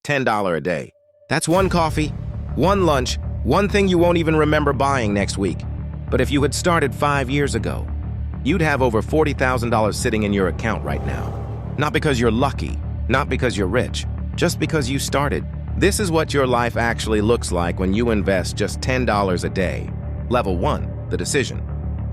$10 a day. That's one coffee, one lunch, one thing you won't even remember buying next week. But if you had started 5 years ago, you'd have over $40,000 sitting in your account right now. Not because you're lucky, not because you're rich, just because you started. This is what your life actually looks like when you invest just $10 a day. Level 1, the decision.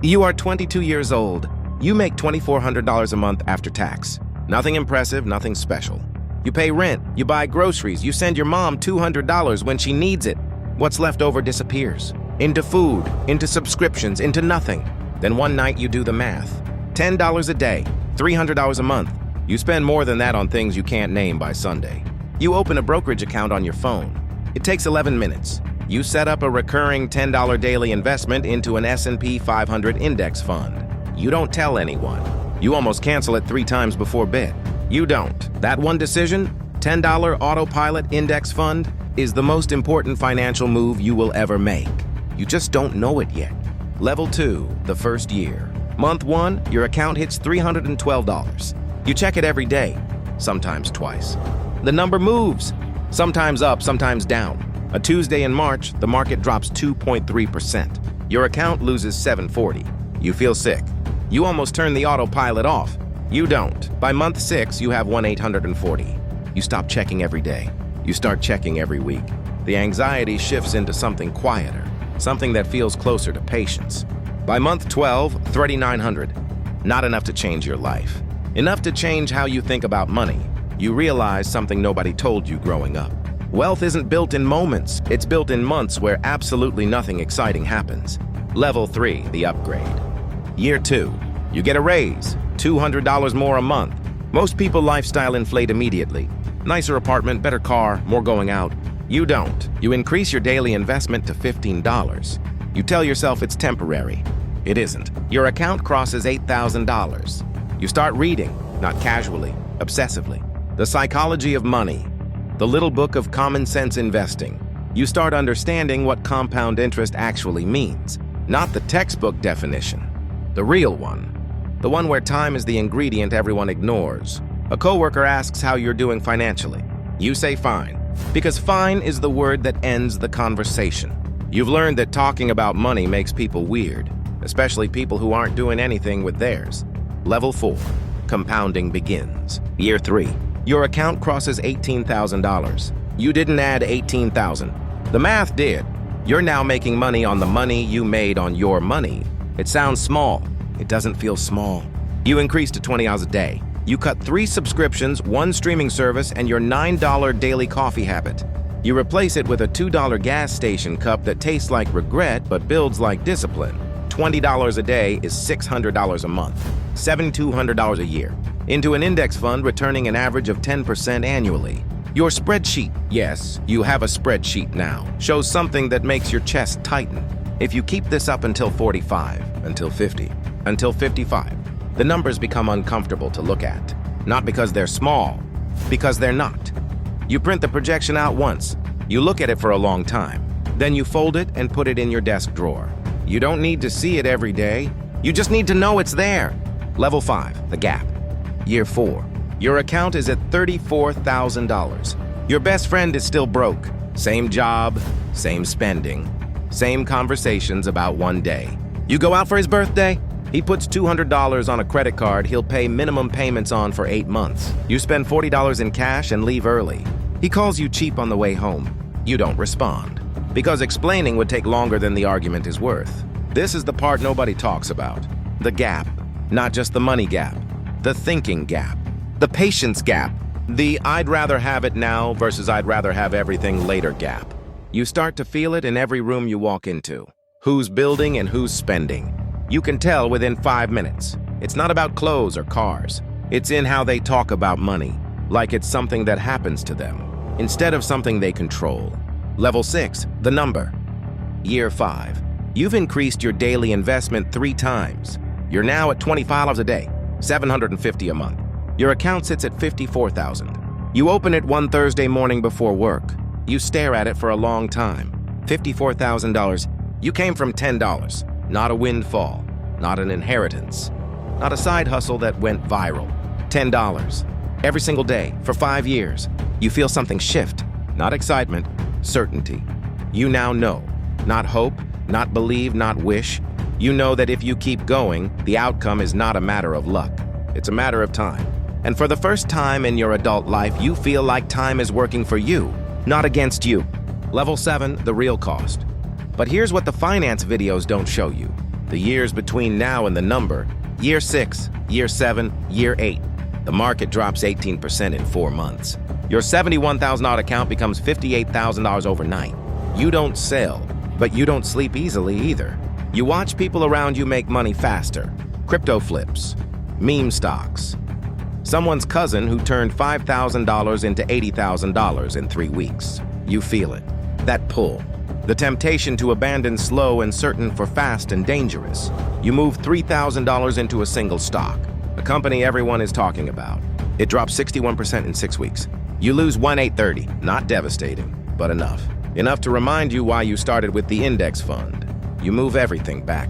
You are 22 years old. You make $2,400 a month after tax. Nothing impressive, nothing special. You pay rent, you buy groceries, you send your mom $200 when she needs it. What's left over disappears. Into food, into subscriptions, into nothing. Then one night you do the math. $10 a day, $300 a month. You spend more than that on things you can't name by Sunday. You open a brokerage account on your phone. It takes 11 minutes. You set up a recurring $10 daily investment into an S&P 500 index fund. You don't tell anyone. You almost cancel it 3 times before bid. You don't. That one decision, $10 autopilot index fund, is the most important financial move you will ever make. You just don't know it yet. Level 2, the first year. Month 1, your account hits $312. You check it every day, sometimes twice. The number moves, sometimes up, sometimes down. A Tuesday in March, the market drops 2.3%. Your account loses $740. You feel sick. You almost turn the autopilot off. You don't. By month 6, you have $1,840. You stop checking every day. You start checking every week. The anxiety shifts into something quieter, something that feels closer to patience. By month 12, $3,900. Not enough to change your life. Enough to change how you think about money. You realize something nobody told you growing up. Wealth isn't built in moments, it's built in months where absolutely nothing exciting happens. Level 3, the upgrade. Year 2, you get a raise, $200 more a month. Most people lifestyle inflate immediately. Nicer apartment, better car, more going out. You don't. You increase your daily investment to $15. You tell yourself it's temporary. It isn't. Your account crosses $8,000. You start reading, not casually, obsessively. The Psychology of Money, the little book of common sense investing. You start understanding what compound interest actually means, not the textbook definition, the real one. The one where time is the ingredient everyone ignores. A coworker asks how you're doing financially. You say fine, because fine is the word that ends the conversation. You've learned that talking about money makes people weird, especially people who aren't doing anything with theirs. Level 4, compounding begins. Year 3, your account crosses $18,000. You didn't add $18,000. The math did. You're now making money on the money you made on your money. It sounds small. It doesn't feel small. You increase to 20 hours a day. You cut 3 subscriptions, 1 streaming service, and your $9 daily coffee habit. You replace it with a $2 gas station cup that tastes like regret but builds like discipline. $20 a day is $600 a month, $7,200 a year, into an index fund returning an average of 10% annually. Your spreadsheet, yes, you have a spreadsheet now, shows something that makes your chest tighten. If you keep this up until 45, until 50, until 55, the numbers become uncomfortable to look at. Not because they're small, because they're not. You print the projection out once. You look at it for a long time. Then you fold it and put it in your desk drawer. You don't need to see it every day. You just need to know it's there. Level 5, the gap. Year 4, your account is at $34,000. Your best friend is still broke. Same job, same spending, same conversations about one day. You go out for his birthday? He puts $200 on a credit card he'll pay minimum payments on for 8 months. You spend $40 in cash and leave early. He calls you cheap on the way home. You don't respond, because explaining would take longer than the argument is worth. This is the part nobody talks about. The gap. Not just the money gap. The thinking gap. The patience gap. The I'd rather have it now versus I'd rather have everything later gap. You start to feel it in every room you walk into. Who's building and who's spending. You can tell within 5 minutes. It's not about clothes or cars. It's in how they talk about money, like it's something that happens to them, instead of something they control. Level 6, the number. Year 5, you've increased your daily investment 3 times. You're now at $25 a day, $750 a month. Your account sits at $54,000. You open it one Thursday morning before work. You stare at it for a long time. $54,000. You came from $10. Not a windfall, not an inheritance, not a side hustle that went viral. $10. Every single day, for 5 years, you feel something shift. Not excitement, certainty. You now know. Not hope, not believe, not wish. You know that if you keep going, the outcome is not a matter of luck. It's a matter of time. And for the first time in your adult life, you feel like time is working for you, not against you. Level 7, the real cost. But here's what the finance videos don't show you. The years between now and the number. Year 6, year 7, year 8. The market drops 18% in 4 months. Your $71,000 account becomes $58,000 overnight. You don't sell, but you don't sleep easily either. You watch people around you make money faster. Crypto flips, meme stocks. Someone's cousin who turned $5,000 into $80,000 in 3 weeks. You feel it. That pull. The temptation to abandon slow and certain for fast and dangerous. You move $3,000 into a single stock, a company everyone is talking about. It drops 61% in 6 weeks. You lose 1,830, not devastating, but enough. Enough to remind you why you started with the index fund. You move everything back.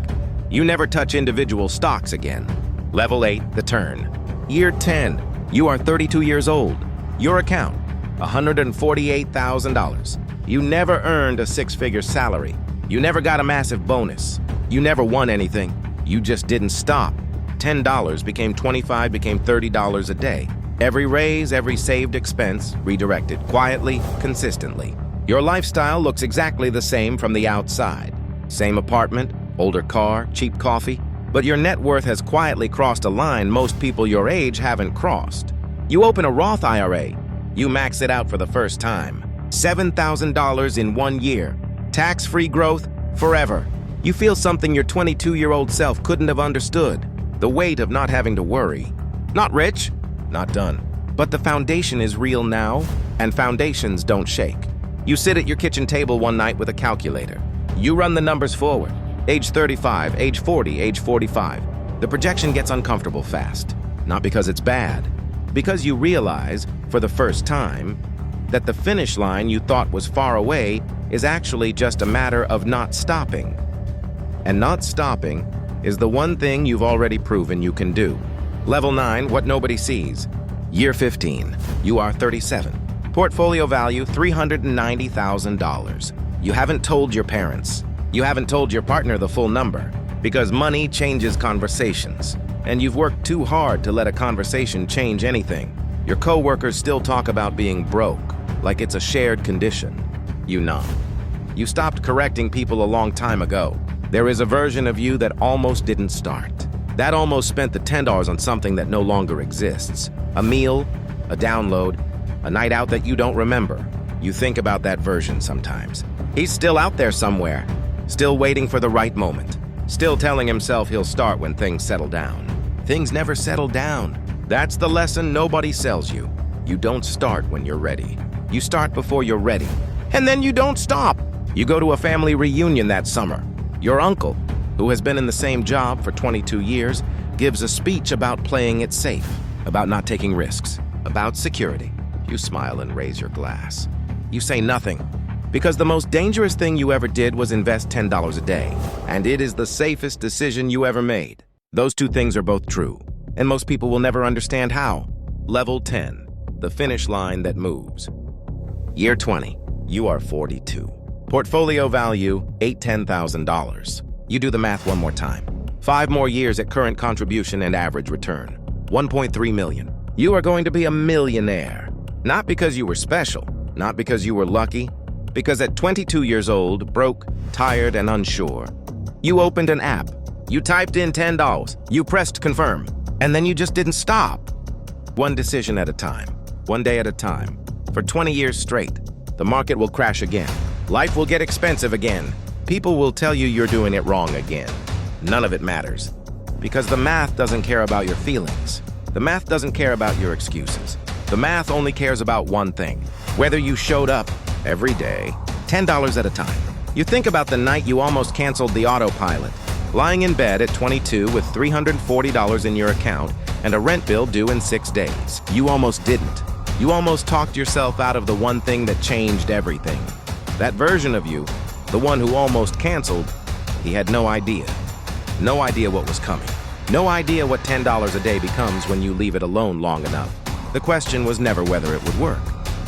You never touch individual stocks again. Level 8, the turn. Year 10, you are 32 years old. Your account, $148,000. You never earned a 6-figure salary. You never got a massive bonus. You never won anything. You just didn't stop. $10 became $25, became $30 a day. Every raise, every saved expense, redirected quietly, consistently. Your lifestyle looks exactly the same from the outside. Same apartment, older car, cheap coffee. But your net worth has quietly crossed a line most people your age haven't crossed. You open a Roth IRA. You max it out for the first time. $7,000 in 1 year. Tax-free growth forever. You feel something your 22-year-old self couldn't have understood. The weight of not having to worry. Not rich, not done. But the foundation is real now, and foundations don't shake. You sit at your kitchen table one night with a calculator. You run the numbers forward. Age 35, age 40, age 45. The projection gets uncomfortable fast. Not because it's bad, because you realize, for the first time, that the finish line you thought was far away is actually just a matter of not stopping. And not stopping is the one thing you've already proven you can do. Level 9, what nobody sees. Year 15, you are 37. Portfolio value, $390,000. You haven't told your parents. You haven't told your partner the full number, because money changes conversations, and you've worked too hard to let a conversation change anything. Your coworkers still talk about being broke, like it's a shared condition. You numb. You stopped correcting people a long time ago. There is a version of you that almost didn't start. That almost spent the $10 on something that no longer exists. A meal, a download, a night out that you don't remember. You think about that version sometimes. He's still out there somewhere, still waiting for the right moment, still telling himself he'll start when things settle down. Things never settle down. That's the lesson nobody sells you. You don't start when you're ready. You start before you're ready. And then you don't stop. You go to a family reunion that summer. Your uncle, who has been in the same job for 22 years, gives a speech about playing it safe, about not taking risks, about security. You smile and raise your glass. You say nothing, because the most dangerous thing you ever did was invest $10 a day, and it is the safest decision you ever made. Those two things are both true, and most people will never understand how. Level 10, the finish line that moves. Year 20, you are 42. Portfolio value, $10,000. You do the math one more time. 5 more years at current contribution and average return. 1.3 million. You are going to be a millionaire. Not because you were special, not because you were lucky, because at 22 years old, broke, tired, and unsure, you opened an app. You typed in $10. You pressed confirm. And then you just didn't stop. One decision at a time. One day at a time. For 20 years straight. The market will crash again. Life will get expensive again. People will tell you you're doing it wrong again. None of it matters. Because the math doesn't care about your feelings. The math doesn't care about your excuses. The math only cares about one thing. Whether you showed up every day, $10 at a time. You think about the night you almost canceled the autopilot. Lying in bed at 22 with $340 in your account and a rent bill due in 6 days. You almost didn't. You almost talked yourself out of the one thing that changed everything. That version of you, the one who almost canceled, he had no idea. No idea what was coming. No idea what $10 a day becomes when you leave it alone long enough. The question was never whether it would work.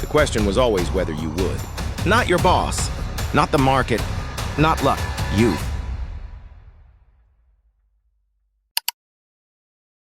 The question was always whether you would. Not your boss, not the market, not luck, you.